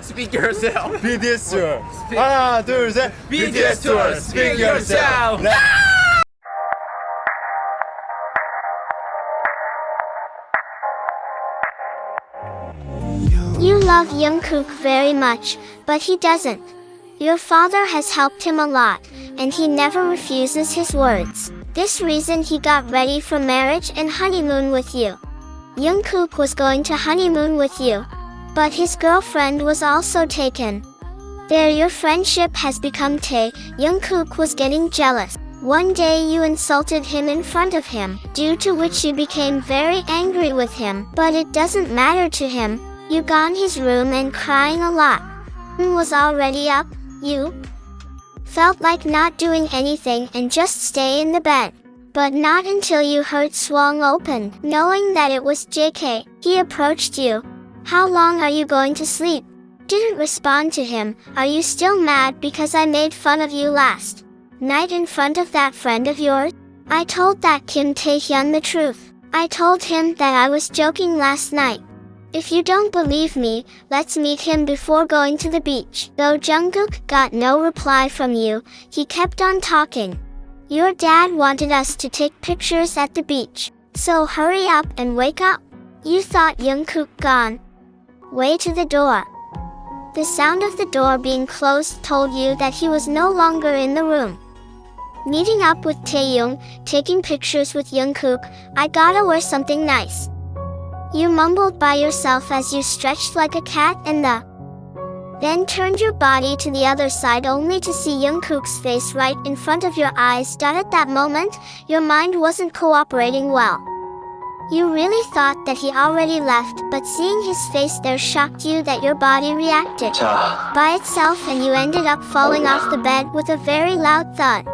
Speak yourself. BTS tour. 하나, 둘, 셋. BTS tour. Speak yourself. 네. You love Jungkook very much, but he doesn't. Your father has helped him a lot, and he never refuses his words. This reason he got ready for marriage and honeymoon with you. Jungkook was going to honeymoon with you, but his girlfriend was also taken. There your friendship has become Tae. Jungkook was getting jealous. One day you insulted him in front of him, due to which you became very angry with him, but it doesn't matter to him. You gone his room and crying a lot. Was already up, you felt like not doing anything and just stay in the bed. But not until you heard swung open, knowing that it was JK. He approached you. How long are you going to sleep? Didn't respond to him. Are you still mad because I made fun of you last night in front of that friend of yours? I told that Kim Taehyun the truth. I told him that I was joking last night. If you don't believe me, let's meet him before going to the beach. Though Jungkook got no reply from you, he kept on talking. Your dad wanted us to take pictures at the beach, so hurry up and wake up. You thought Jungkook gone way to the door. The sound of the door being closed told you that he was no longer in the room. Meeting up with Taehyung, taking pictures with Jungkook. I gotta wear something nice. You mumbled by yourself as you stretched like a cat and then turned your body to the other side only to see Jungkook's face right in front of your eyes. At that moment, your mind wasn't cooperating well. You really thought that he already left, but seeing his face there shocked you that your body reacted by itself and you ended up falling off the bed with a very loud thud.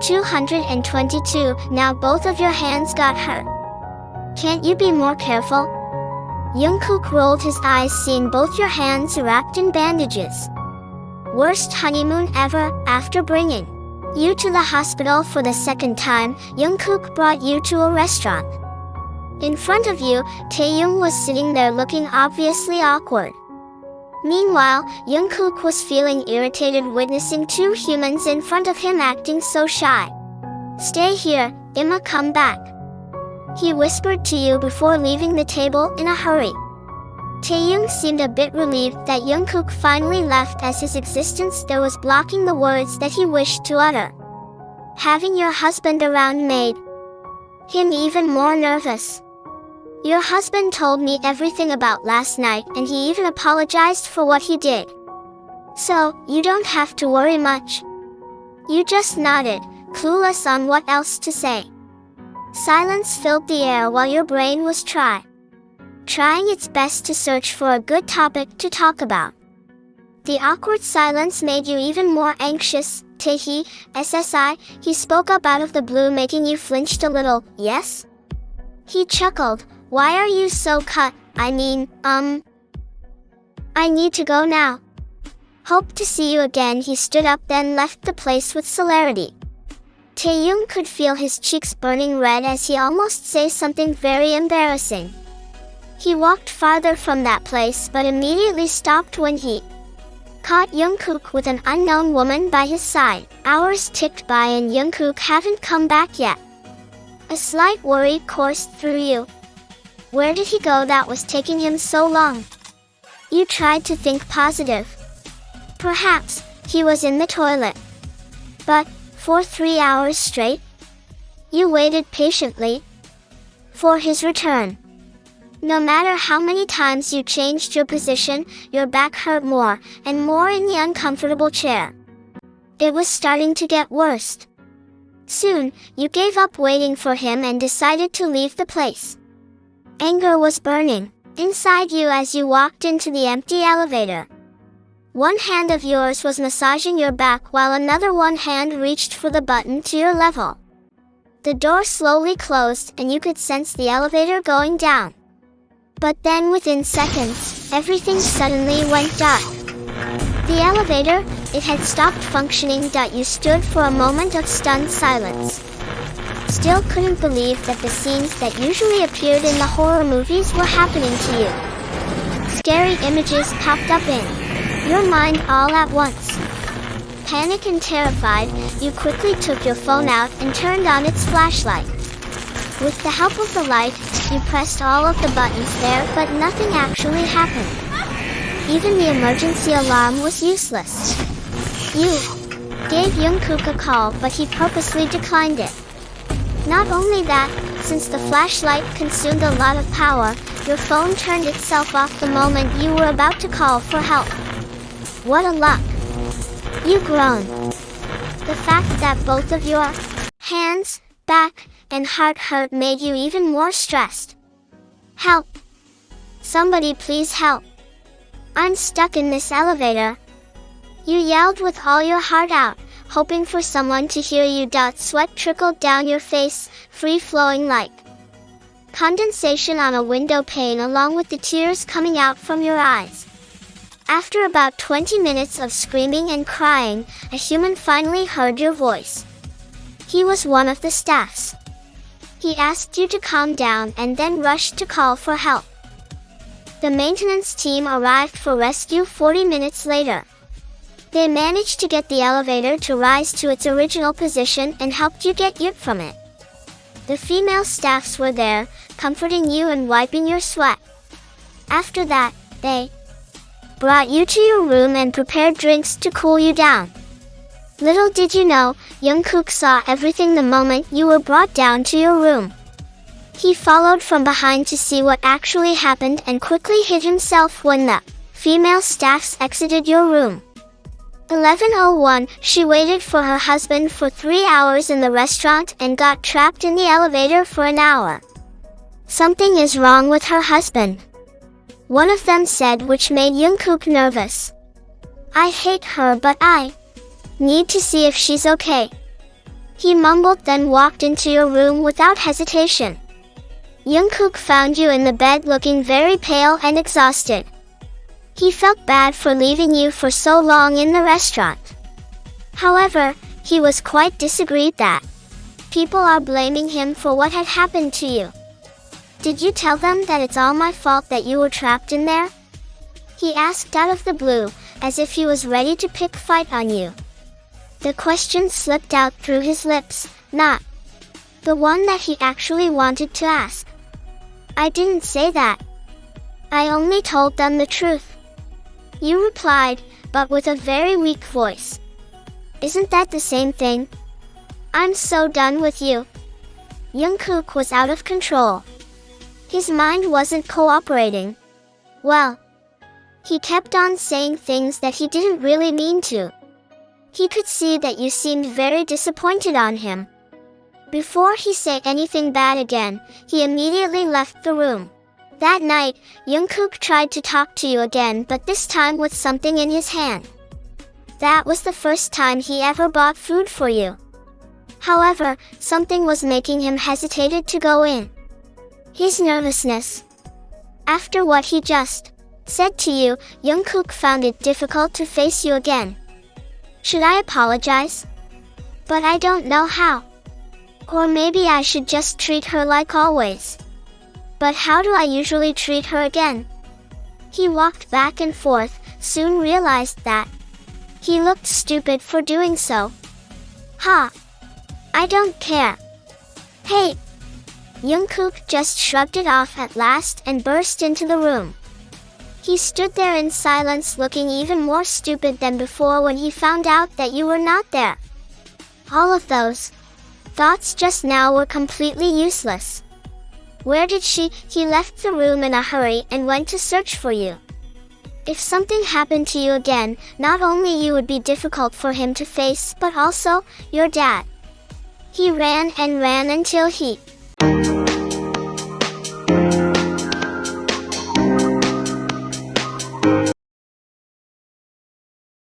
222. Now both of your hands got hurt. Can't you be more careful? Jungkook rolled his eyes seeing both your hands wrapped in bandages. Worst honeymoon ever. After bringing you to the hospital for the second time, Jungkook brought you to a restaurant. In front of you, Taehyung was sitting there looking obviously awkward. Meanwhile, Jungkook was feeling irritated witnessing two humans in front of him acting so shy. Stay here, Emma, come back. He whispered to you before leaving the table in a hurry. Taehyung seemed a bit relieved that Jungkook finally left, as his existence there was blocking the words that he wished to utter. Having your husband around made him even more nervous. Your husband told me everything about last night and he even apologized for what he did. So, you don't have to worry much. You just nodded, clueless on what else to say. Silence filled the air while your brain was trying its best to search for a good topic to talk about. The awkward silence made you even more anxious. Taehy, SSI, he spoke up out of the blue, making you flinched a little. Yes? He chuckled. Why are you so cut? I need to go now. Hope to see you again. He stood up then left the place with celerity. Taehyung could feel his cheeks burning red as he almost said something very embarrassing. He walked farther from that place but immediately stopped when he caught Jungkook with an unknown woman by his side. Hours ticked by and Jungkook haven't come back yet. A slight worry coursed through you. Where did he go that was taking him so long? You tried to think positive. Perhaps he was in the toilet. But for 3 hours straight, you waited patiently for his return. No matter how many times you changed your position, your back hurt more and more in the uncomfortable chair. It was starting to get worse. Soon, you gave up waiting for him and decided to leave the place. Anger was burning inside you as you walked into the empty elevator. One hand of yours was massaging your back while another one hand reached for the button to your level. The door slowly closed and you could sense the elevator going down. But then within seconds, everything suddenly went dark. The elevator, it had stopped functioning. You stood for a moment of stunned silence. Still couldn't believe that the scenes that usually appeared in the horror movies were happening to you. Scary images popped up in your mind all at once. Panic and terrified, you quickly took your phone out and turned on its flashlight. With the help of the light, you pressed all of the buttons there, but nothing actually happened. Even the emergency alarm was useless. You gave Jungkook a call, but he purposely declined it. Not only that, since the flashlight consumed a lot of power, your phone turned itself off the moment you were about to call for help. What a luck! You groaned. The fact that both of your hands, back, and heart hurt made you even more stressed. Help! Somebody please help! I'm stuck in this elevator. You yelled with all your heart out, hoping for someone to hear you. Sweat trickled down your face, free-flowing like condensation on a window pane, along with the tears coming out from your eyes. After about 20 minutes of screaming and crying, a human finally heard your voice. He was one of the staffs. He asked you to calm down and then rushed to call for help. The maintenance team arrived for rescue 40 minutes later. They managed to get the elevator to rise to its original position and helped you get out from it. The female staffs were there, comforting you and wiping your sweat. After that, they brought you to your room and prepared drinks to cool you down. Little did you know, Jungkook saw everything the moment you were brought down to your room. He followed from behind to see what actually happened and quickly hid himself when the female staffs exited your room. 11:01, she waited for her husband for 3 hours in the restaurant and got trapped in the elevator for an hour. Something is wrong with her husband, one of them said, which made Jungkook nervous. I hate her, but I need to see if she's okay. He mumbled, then walked into your room without hesitation. Jungkook found you in the bed looking very pale and exhausted. He felt bad for leaving you for so long in the restaurant. However, he was quite disagreed that people are blaming him for what had happened to you. Did you tell them that it's all my fault that you were trapped in there? He asked out of the blue, as if he was ready to pick fight on you. The question slipped out through his lips, not the one that he actually wanted to ask. I didn't say that. I only told them the truth. You replied, but with a very weak voice. Isn't that the same thing? I'm so done with you. Jungkook was out of control. His mind wasn't cooperating. Well, he kept on saying things that he didn't really mean to. He could see that you seemed very disappointed on him. Before he said anything bad again, he immediately left the room. That night, Jungkook tried to talk to you again, but this time with something in his hand. That was the first time he ever bought food for you. However, something was making him hesitated to go in. His nervousness. After what he just said to you, Jungkook found it difficult to face you again. Should I apologize? But I don't know how. Or maybe I should just treat her like always. But how do I usually treat her again? He walked back and forth, soon realized that he looked stupid for doing so. Ha! I don't care. Hey! Jungkook just shrugged it off at last and burst into the room. He stood there in silence, looking even more stupid than before when he found out that you were not there. All of those thoughts just now were completely useless. Where did she? He left the room in a hurry and went to search for you. If something happened to you again, not only you would be difficult for him to face, but also your dad. He ran and ran until he